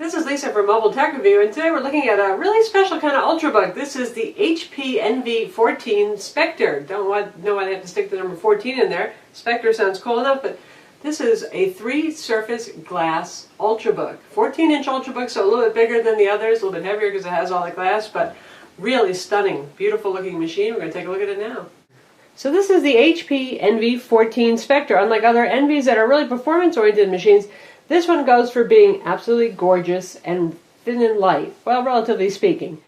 This is Lisa from Mobile Tech Review, and today we're looking at a really special kind of Ultrabook. This is the HP NV14 Spectre. Don't know why they have to stick the number 14 in there. Spectre sounds cool enough, but this is a 3-surface glass Ultrabook. 14-inch Ultrabook, so a little bit bigger than the others, a little bit heavier because it has all the glass, but really stunning, beautiful looking machine. We're going to take a look at it now. So this is the HP NV14 Spectre. Unlike other NVs that are really performance-oriented machines, this one goes for being absolutely gorgeous and thin and light, well, relatively speaking.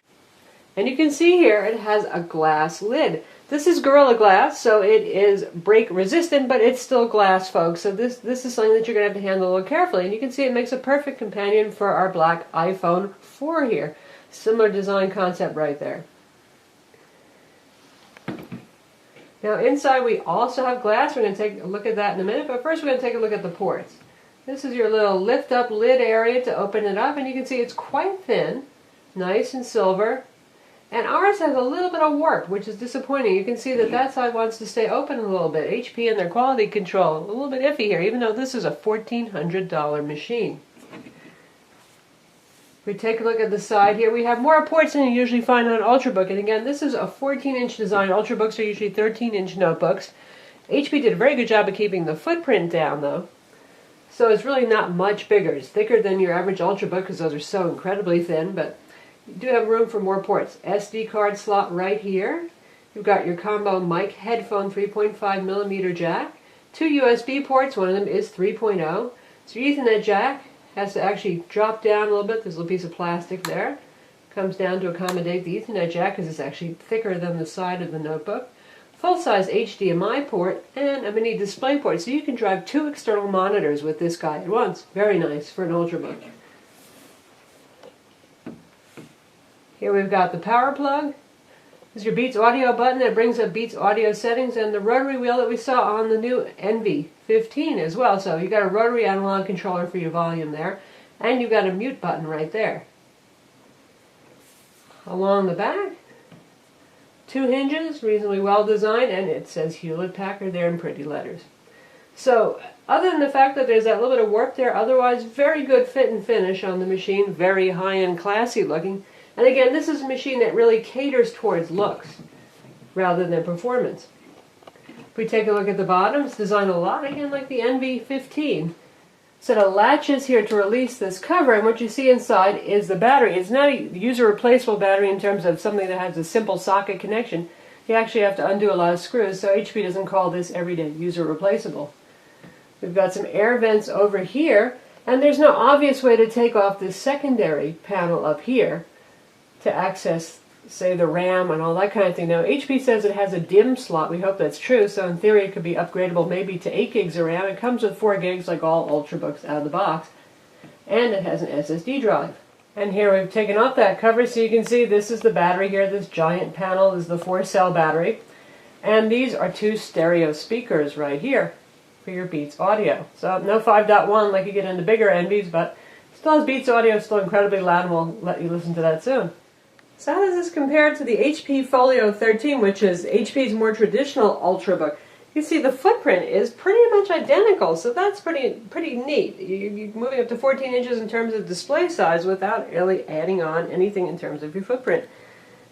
And you can see here it has a glass lid. This is Gorilla Glass, so it is break resistant, but it's still glass, folks. So this is something that you're going to have to handle a little carefully. And you can see it makes a perfect companion for our black iPhone 4 here. Similar design concept right there. Now inside we also have glass. We're going to take a look at that in a minute, but first we're going to take a look at the ports. This is your little lift-up lid area to open it up, and you can see it's quite thin, nice and silver. And ours has a little bit of warp, which is disappointing. You can see that that side wants to stay open a little bit. HP and their quality control, a little bit iffy here, even though this is a $1,400 machine. If we take a look at the side here, we have more ports than you usually find on an Ultrabook. And again, this is a 14-inch design. Ultrabooks are usually 13-inch notebooks. HP did a very good job of keeping the footprint down, though. So it's really not much bigger. It's thicker than your average Ultrabook because those are so incredibly thin, but you do have room for more ports. SD card slot right here. You've got your combo mic headphone 3.5mm jack. 2 USB ports, one of them is 3.0. So your Ethernet jack has to actually drop down a little bit. There's a little piece of plastic there. Comes down to accommodate the Ethernet jack because it's actually thicker than the side of the notebook. Full-size HDMI port and a mini display port, so you can drive 2 external monitors with this guy at once. Very nice for an Ultrabook. Here we've got the power plug. This is your Beats audio button that brings up Beats audio settings, and the rotary wheel that we saw on the new NV15 as well. So you've got a rotary analog controller for your volume there, and you've got a mute button right there. Along the back, 2 hinges, reasonably well designed, and it says Hewlett-Packard there in pretty letters. So, other than the fact that there's that little bit of warp there, otherwise very good fit and finish on the machine, very high-end, classy looking. And again, this is a machine that really caters towards looks rather than performance. If we take a look at the bottom, it's designed a lot, again, like the NV15. Set of latches here to release this cover, and what you see inside is the battery. It's not a user-replaceable battery in terms of something that has a simple socket connection. You actually have to undo a lot of screws, so HP doesn't call this everyday user-replaceable. We've got some air vents over here, and there's no obvious way to take off this secondary panel up here to access, say, the RAM and all that kind of thing. Now, HP says it has a DIMM slot. We hope that's true, so in theory it could be upgradable maybe to 8 gigs of RAM. It comes with 4 gigs like all Ultrabooks out of the box, and it has an SSD drive. And here we've taken off that cover so you can see this is the battery here. This giant panel is the 4-cell battery, and these are 2 stereo speakers right here for your Beats audio. So no 5.1 like you get into bigger NVs, but still has Beats audio, still incredibly loud, and we'll let you listen to that soon. So how does this compare to the HP Folio 13, which is HP's more traditional Ultrabook? You see the footprint is pretty much identical, so that's pretty neat. You're moving up to 14 inches in terms of display size without really adding on anything in terms of your footprint.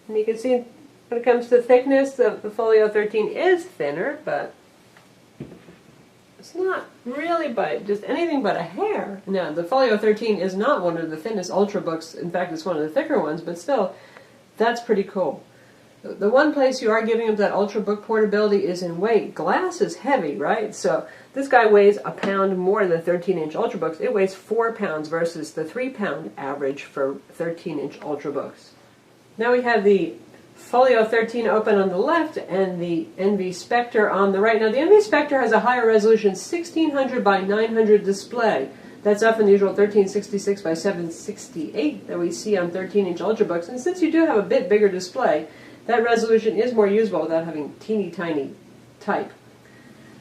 And you can see when it comes to thickness, the Folio 13 is thinner, but it's not really by just anything but a hair. Now, the Folio 13 is not one of the thinnest Ultrabooks. In fact, it's one of the thicker ones, but still, that's pretty cool. The one place you are giving up that Ultrabook portability is in weight. Glass is heavy, right? So this guy weighs a pound more than 13-inch Ultrabooks. It weighs 4 pounds versus the 3-pound average for 13-inch Ultrabooks. Now we have the Folio 13 open on the left and the NV Spectre on the right. Now the NV Spectre has a higher resolution 1600 by 900 display. That's up from the usual 1366 by 768 that we see on 13-inch Ultrabooks. And since you do have a bit bigger display, that resolution is more usable without having teeny tiny type.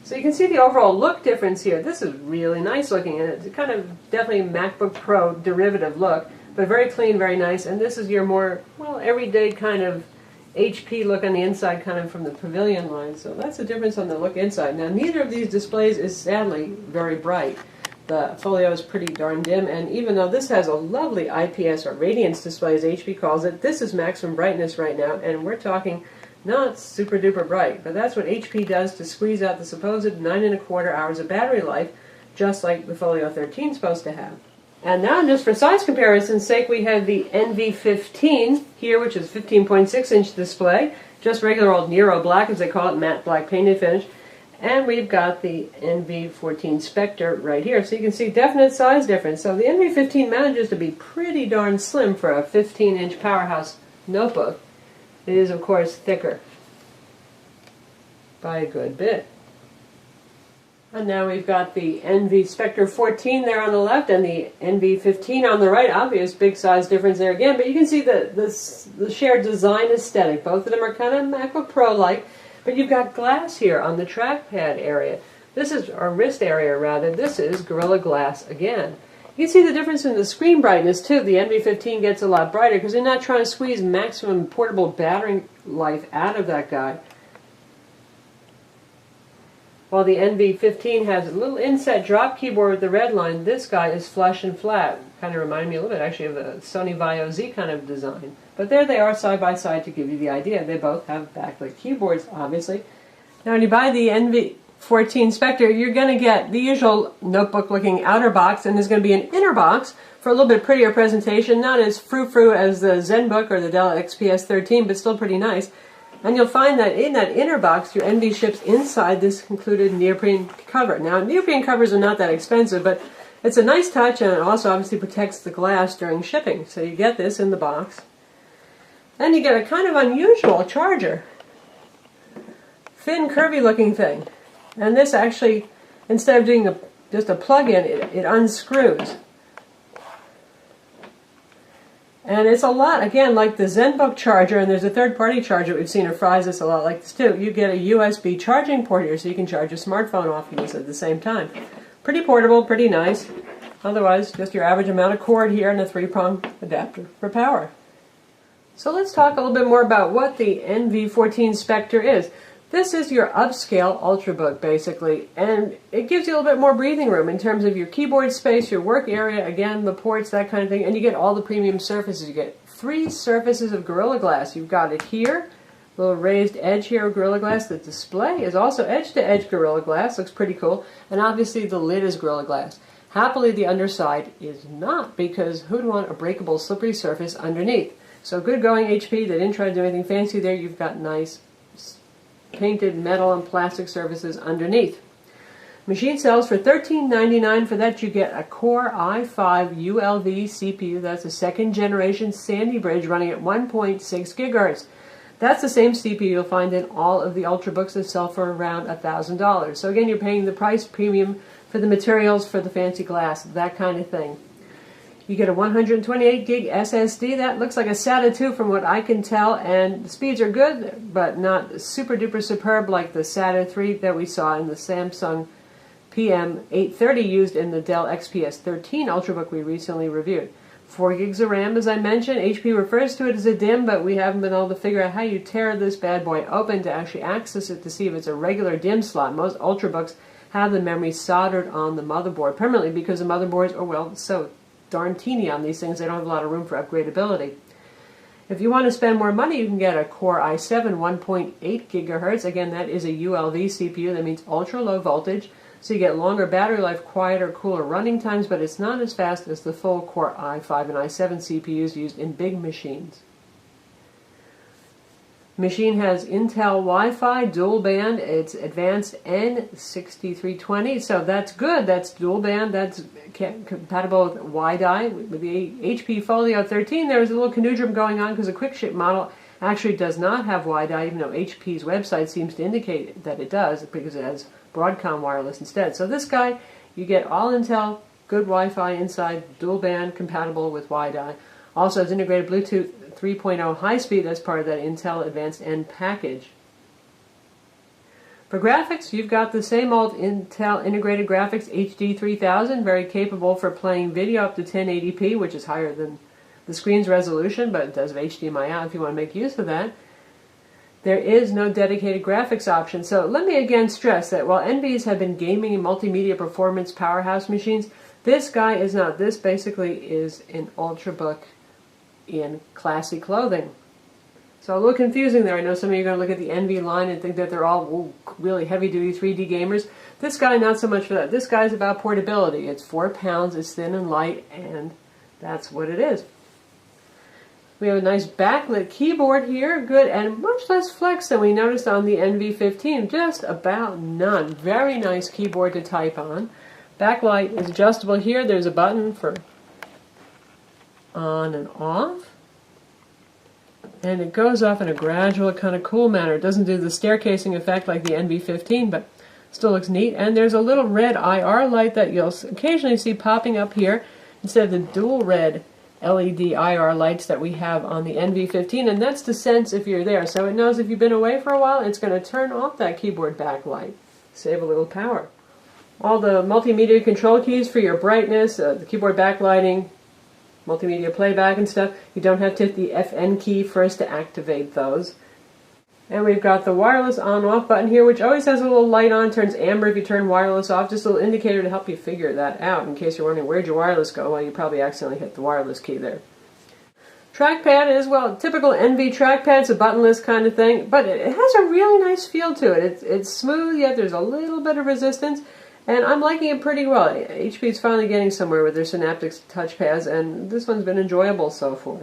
So you can see the overall look difference here. This is really nice looking, and it's kind of definitely a MacBook Pro derivative look, but very clean, very nice. And this is your more, well, everyday kind of HP look on the inside, kind of from the Pavilion line. So that's the difference on the look inside. Now, neither of these displays is sadly very bright. the folio is pretty darn dim, and even though this has a lovely IPS or radiance display as HP calls it, this is maximum brightness right now, and we're talking not super duper bright, but that's what HP does to squeeze out the supposed 9¼ hours of battery life, just like the Folio 13 is supposed to have. And now, just for size comparison's sake, we have the NV15 here, which is 15.6-inch display, just regular old Nero black, as they call it, matte black painted finish. And we've got the NV14 Spectre right here, so you can see definite size difference. So the NV15 manages to be pretty darn slim for a 15-inch powerhouse notebook. It is, of course, thicker by a good bit. And now we've got the NV Spectre 14 there on the left and the NV15 on the right. Obvious big size difference there again, but you can see the shared design aesthetic. Both of them are kind of MacBook Pro-like, but you've got glass here on the trackpad area. This is, or wrist area rather, this is Gorilla Glass again. You can see the difference in the screen brightness too. The NV15 gets a lot brighter because they're not trying to squeeze maximum portable battery life out of that guy. While the NV15 has a little inset drop keyboard with the red line, this guy is flush and flat. Kind of remind me a little bit actually of the Sony Vaio Z kind of design. But there they are side by side to give you the idea. They both have backlit keyboards, obviously. Now when you buy the NV14 Spectre, you're going to get the usual notebook-looking outer box, and there's going to be an inner box for a little bit prettier presentation. Not as frou-frou as the ZenBook or the Dell XPS 13, but still pretty nice. And you'll find that in that inner box, your NV ships inside this included neoprene cover. Now, neoprene covers are not that expensive, but it's a nice touch, and it also obviously protects the glass during shipping. So you get this in the box. Then you get a kind of unusual charger. Thin, curvy-looking thing. And this actually, instead of doing just a plug-in, it unscrews. And it's a lot, again, like the ZenBook charger, and there's a third-party charger we've seen at Fry's that's a lot like this too. You get a USB charging port here so you can charge your smartphone off of this at the same time. Pretty portable, pretty nice. Otherwise, just your average amount of cord here and a 3-prong adapter for power. So let's talk a little bit more about what the NV14 Spectre is. This is your upscale Ultrabook, basically, and it gives you a little bit more breathing room in terms of your keyboard space, your work area, again, the ports, that kind of thing, and you get all the premium surfaces. You get 3 surfaces of Gorilla Glass. You've got it here, a little raised edge here of Gorilla Glass. The display is also edge-to-edge Gorilla Glass, looks pretty cool, and obviously the lid is Gorilla Glass. Happily, the underside is not, because who'd want a breakable, slippery surface underneath? So good going, HP. They didn't try to do anything fancy there. You've got nice painted metal and plastic surfaces underneath. Machine sells for $13.99. For that you get a Core i5 ULV CPU. That's a 2nd generation Sandy Bridge running at 1.6 gigahertz. That's the same CPU you'll find in all of the Ultrabooks that sell for around $1,000. So again, you're paying the price premium for the materials, for the fancy glass, that kind of thing. You get a 128 gig SSD. That looks like a SATA 2 from what I can tell, and the speeds are good, but not super duper superb like the SATA 3 that we saw in the Samsung PM830 used in the Dell XPS 13 Ultrabook we recently reviewed. 4 gigs of RAM, as I mentioned. HP refers to it as a DIMM, but we haven't been able to figure out how you tear this bad boy open to actually access it to see if it's a regular DIMM slot. Most Ultrabooks have the memory soldered on the motherboard permanently because the motherboards are, well, so darn teeny on these things. They don't have a lot of room for upgradability. If you want to spend more money, you can get a Core i7 1.8 gigahertz. Again, that is a ULV CPU. That means ultra low voltage. So you get longer battery life, quieter, cooler running times, but it's not as fast as the full Core i5 and i7 CPUs used in big machines. Machine has Intel Wi-Fi, dual band. It's advanced N6320, so that's good. That's dual band. That's compatible with WiDi. With the HP Folio 13, there's a little conundrum going on because the quick-ship model actually does not have WiDi, even though HP's website seems to indicate that it does because it has Broadcom wireless instead. So this guy, you get all Intel, good Wi-Fi inside, dual band, compatible with WiDi. Also has integrated Bluetooth 3.0 high-speed. That's part of that Intel Advanced N package. For graphics, you've got the same old Intel Integrated Graphics HD 3000, very capable for playing video up to 1080p, which is higher than the screen's resolution, but it does have HDMI out if you want to make use of that. there is no dedicated graphics option. So let me again stress that while NVs have been gaming and multimedia performance powerhouse machines, this guy is not. This basically is an Ultrabook in classy clothing. So a little confusing there. I know some of you are going to look at the NV line and think that they're all really heavy-duty 3D gamers. This guy, not so much for that. This guy's about portability. It's 4 pounds, it's thin and light, and that's what it is. We have a nice backlit keyboard here, good, and much less flex than we noticed on the NV15. Just about none. Very nice keyboard to type on. Backlight is adjustable here. There's a button for on and off. And it goes off in a gradual, kind of cool manner. It doesn't do the staircasing effect like the NV15, but still looks neat. And there's a little red IR light that you'll occasionally see popping up here instead of the dual red LED IR lights that we have on the NV15, and that's to sense if you're there. So it knows if you've been away for a while, it's going to turn off that keyboard backlight. Save a little power. All the multimedia control keys for your brightness, the keyboard backlighting, multimedia playback and stuff. You don't have to hit the FN key first to activate those. And we've got the wireless on-off button here, which always has a little light on, turns amber if you turn wireless off, just a little indicator to help you figure that out in case you're wondering where'd your wireless go. Well, you probably accidentally hit the wireless key there. Trackpad is, well, typical NV trackpad. It's a buttonless kind of thing, but it has a really nice feel to it. It's smooth, yet there's a little bit of resistance, and I'm liking it pretty well. HP's finally getting somewhere with their Synaptic touchpads, and this one's been enjoyable so far.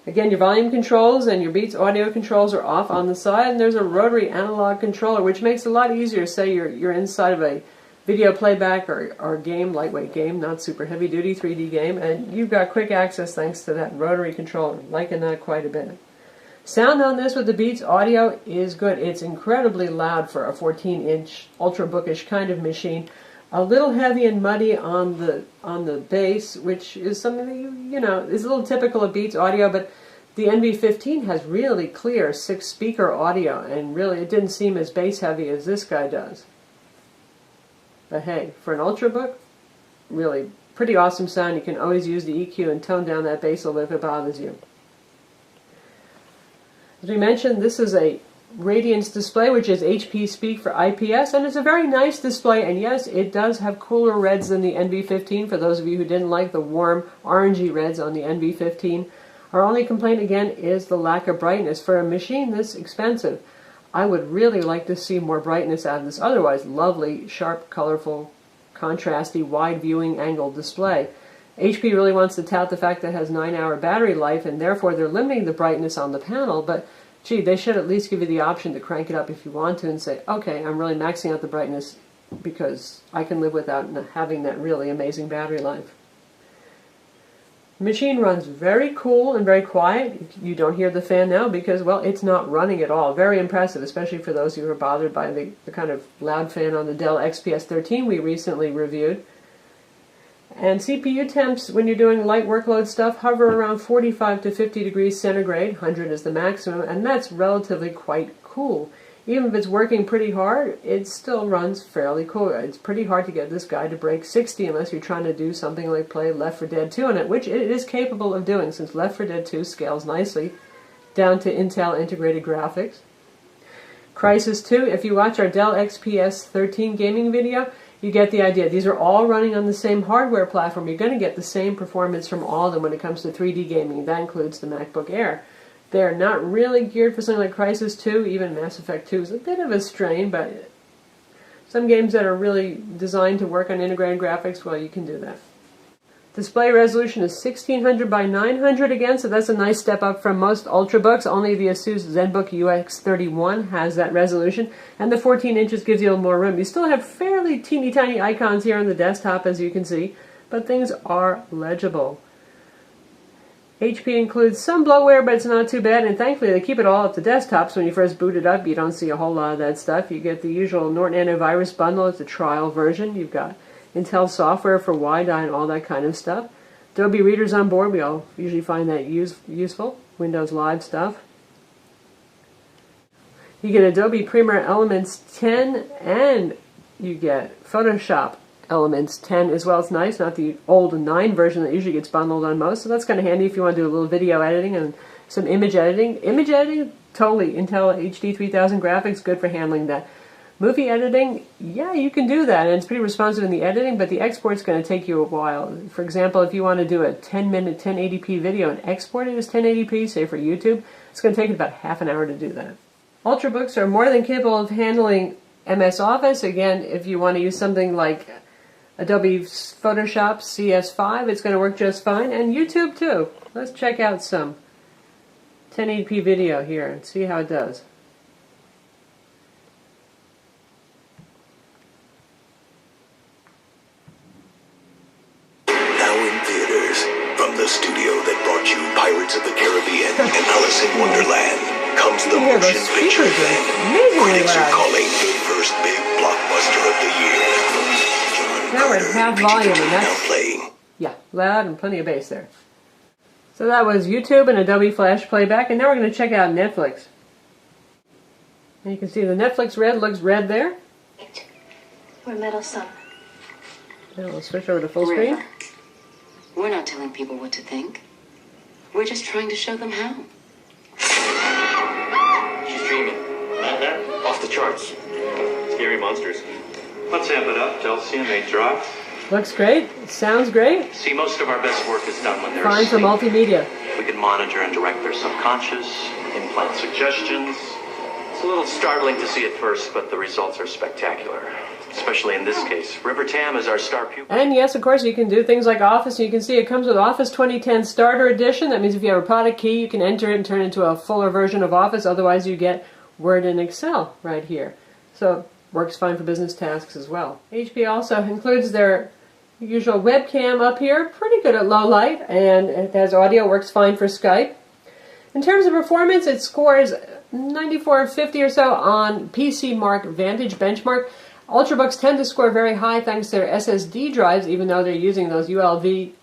Again, your volume controls and your Beats audio controls are off on the side, and there's a rotary analog controller, which makes it a lot easier. Say you're inside of a video playback or game, lightweight game, not super heavy-duty 3D game, and you've got quick access thanks to that rotary controller. Liking that quite a bit. Sound on this with the Beats audio is good. It's incredibly loud for a 14-inch Ultrabookish kind of machine. A little heavy and muddy on the bass, which is something that you know is a little typical of Beats audio, but the NV15 has really clear 6-speaker audio, and really it didn't seem as bass heavy as this guy does. But hey, for an Ultrabook, really pretty awesome sound. You can always use the EQ and tone down that bass a little if it bothers you. As we mentioned, this is a Radiance display, which is HP speak for IPS, and it's a very nice display, and yes, it does have cooler reds than the NV15. For those of you who didn't like the warm orangey reds on the NV15, our only complaint again is the lack of brightness. For a machine this expensive, I would really like to see more brightness out of this otherwise lovely, sharp, colorful, contrasty, wide viewing angle display. HP really wants to tout the fact that it has 9-hour battery life, and therefore they're limiting the brightness on the panel, but gee, they should at least give you the option to crank it up if you want to and say, okay, I'm really maxing out the brightness because I can live without having that really amazing battery life. The machine runs very cool and very quiet. You don't hear the fan now because, well, it's not running at all. Very impressive, especially for those who are bothered by the kind of loud fan on the Dell XPS 13 we recently reviewed. And CPU temps, when you're doing light workload stuff, hover around 45 to 50 degrees centigrade. 100 is the maximum, and that's relatively quite cool. Even if it's working pretty hard, it still runs fairly cool. It's pretty hard to get this guy to break 60 unless you're trying to do something like play Left 4 Dead 2 on it, which it is capable of doing, since Left 4 Dead 2 scales nicely down to Intel integrated graphics. Crysis 2, if you watch our Dell XPS 13 gaming video, you get the idea. These are all running on the same hardware platform. You're going to get the same performance from all of them when it comes to 3D gaming. That includes the MacBook Air. They're not really geared for something like Crysis 2. Even Mass Effect 2 is a bit of a strain, but some games that are really designed to work on integrated graphics, well, you can do that. Display resolution is 1600 by 900 again, so that's a nice step up from most Ultrabooks. Only the Asus ZenBook UX31 has that resolution, and the 14 inches gives you a little more room. You still have fairly teeny tiny icons here on the desktop, as you can see, but things are legible. HP includes some bloatware, but it's not too bad, and thankfully they keep it all at the desktop, so when you first boot it up, you don't see a whole lot of that stuff. You get the usual Norton antivirus bundle. It's a trial version. You've got Intel software for WiDi and all that kind of stuff. Adobe Reader's on board. We all usually find that useful. Windows Live stuff. You get Adobe Premiere Elements 10, and you get Photoshop Elements 10 as well. It's nice, not the old 9 version that usually gets bundled on most, so that's kind of handy if you want to do a little video editing and some image editing. Image editing, totally. Intel HD 3000 graphics, good for handling that. Movie editing, yeah, you can do that, and it's pretty responsive in the editing, but the export's going to take you a while. For example, if you want to do a 10-minute 1080p video and export it as 1080p, say for YouTube, it's going to take about half an hour to do that. Ultrabooks are more than capable of handling MS Office. Again, if you want to use something like Adobe Photoshop CS5, it's going to work just fine, and YouTube too. Let's check out some 1080p video here and see how it does. The studio that brought you Pirates of the Caribbean and Alice in Wonderland comes the motion picture event critics are calling the first big blockbuster of the year. Now we're at half volume, and that's now playing. Yeah, loud and plenty of bass there. So that was YouTube and Adobe Flash Playback, and now we're going to check out Netflix. And you can see the Netflix red looks red there. We're meddlesome. Now we'll switch over to full screen. We're not telling people what to think. We're just trying to show them how. She's dreaming. Off the charts. Scary monsters. Let's amp it up, Chelsea, and they drop. Looks great. Sounds great. See, most of our best work is done when they're Fine for asleep. multimedia. We can monitor and direct their subconscious, implant suggestions. It's a little startling to see at first, but the results are spectacular. Especially in this case. River Tam is our star pupil. And yes, of course, you can do things like Office. You can see it comes with Office 2010 Starter Edition. That means if you have a product key, you can enter it and turn it into a fuller version of Office. Otherwise, you get Word and Excel right here. So, works fine for business tasks as well. HP also includes their usual webcam up here. Pretty good at low light. And it has audio, works fine for Skype. In terms of performance, it scores 9450 or so on PC Mark Vantage benchmark. Ultrabooks tend to score very high thanks to their SSD drives, even though they're using those ULV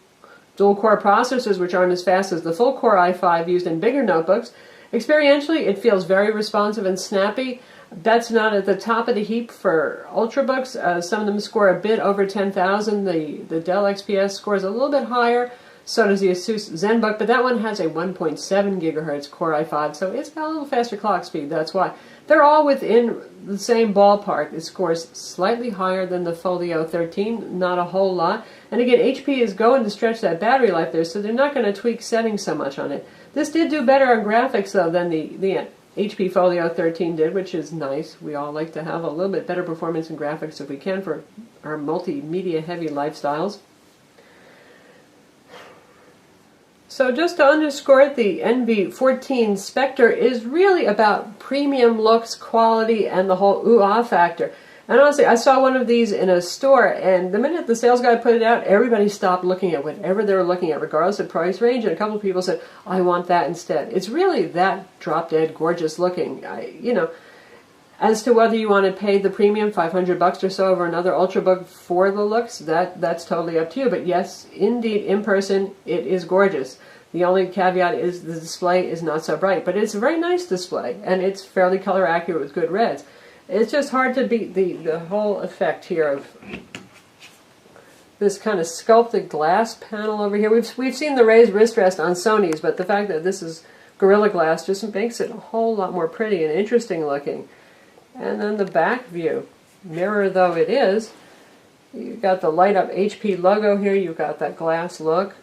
dual-core processors, which aren't as fast as the full-core i5 used in bigger notebooks. Experientially, it feels very responsive and snappy. That's not at the top of the heap for Ultrabooks. Some of them score a bit over 10,000. The Dell XPS scores a little bit higher. So does the Asus ZenBook, but that one has a 1.7 gigahertz Core i5, so it's got a little faster clock speed. That's why. They're all within the same ballpark. It scores slightly higher than the Folio 13, not a whole lot. And again, HP is going to stretch that battery life there, so they're not going to tweak settings so much on it. This did do better on graphics, though, than the HP Folio 13 did, which is nice. We all like to have a little bit better performance in graphics if we can for our multimedia-heavy lifestyles. So just to underscore it, the NV14 Spectre is really about premium looks, quality, and the whole ooh-ah factor. And honestly, I saw one of these in a store, and the minute the sales guy put it out, everybody stopped looking at whatever they were looking at, regardless of price range, and a couple of people said, I want that instead. It's really that drop-dead gorgeous looking. As to whether you want to pay the premium, $500 or so over another Ultrabook for the looks, that's totally up to you. But yes, indeed, in person, it is gorgeous. The only caveat is the display is not so bright. But it's a very nice display, and it's fairly color accurate with good reds. It's just hard to beat the whole effect here of this kind of sculpted glass panel over here. We've seen the raised wrist rest on Sony's, but the fact that this is Gorilla Glass just makes it a whole lot more pretty and interesting looking. And then the back view, mirror though it is, you've got the light up HP logo here, you've got that glass look.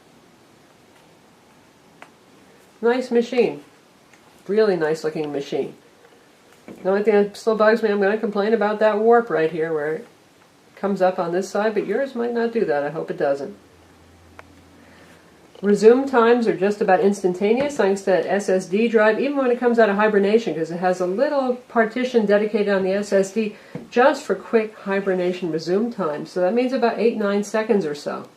Nice machine. Really nice looking machine. The only thing that still bugs me, I'm going to complain about that warp right here where it comes up on this side, but yours might not do that. I hope it doesn't. Resume times are just about instantaneous thanks to that SSD drive, even when it comes out of hibernation, because it has a little partition dedicated on the SSD just for quick hibernation resume time. So that means about 8-9 seconds or so.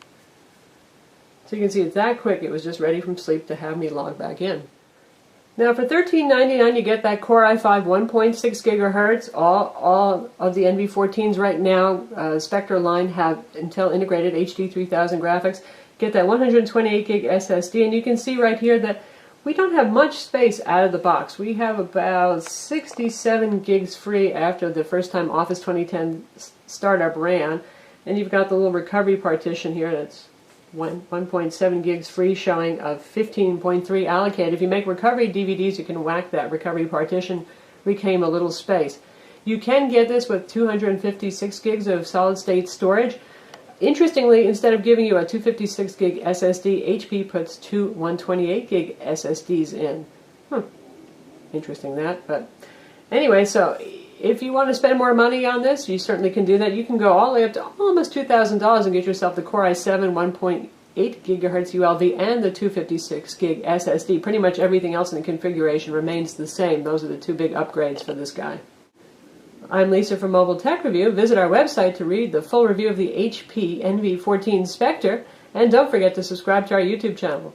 So you can see it's that quick. It was just ready from sleep to have me log back in. Now for $13.99 you get that Core i5 1.6 gigahertz. All of the NV14s right now, Spectre line, have Intel integrated HD 3000 graphics. Get that 128 gig SSD, and you can see right here that we don't have much space out of the box. We have about 67 gigs free after the first time Office 2010 startup ran, and you've got the little recovery partition here that's 1.7 gigs free, showing of 15.3 allocated. If you make recovery DVDs, you can whack that recovery partition, reclaim a little space. You can get this with 256 gigs of solid-state storage. Interestingly, instead of giving you a 256 gig SSD, HP puts two 128 gig SSDs in. Interesting that, but anyway, so if you want to spend more money on this, you certainly can do that. You can go all the way up to almost $2,000 and get yourself the Core i7 1.8 gigahertz ULV and the 256 gig SSD. Pretty much everything else in the configuration remains the same. Those are the two big upgrades for this guy. I'm Lisa from Mobile Tech Review. Visit our website to read the full review of the HP NV14 Spectre, and don't forget to subscribe to our YouTube channel.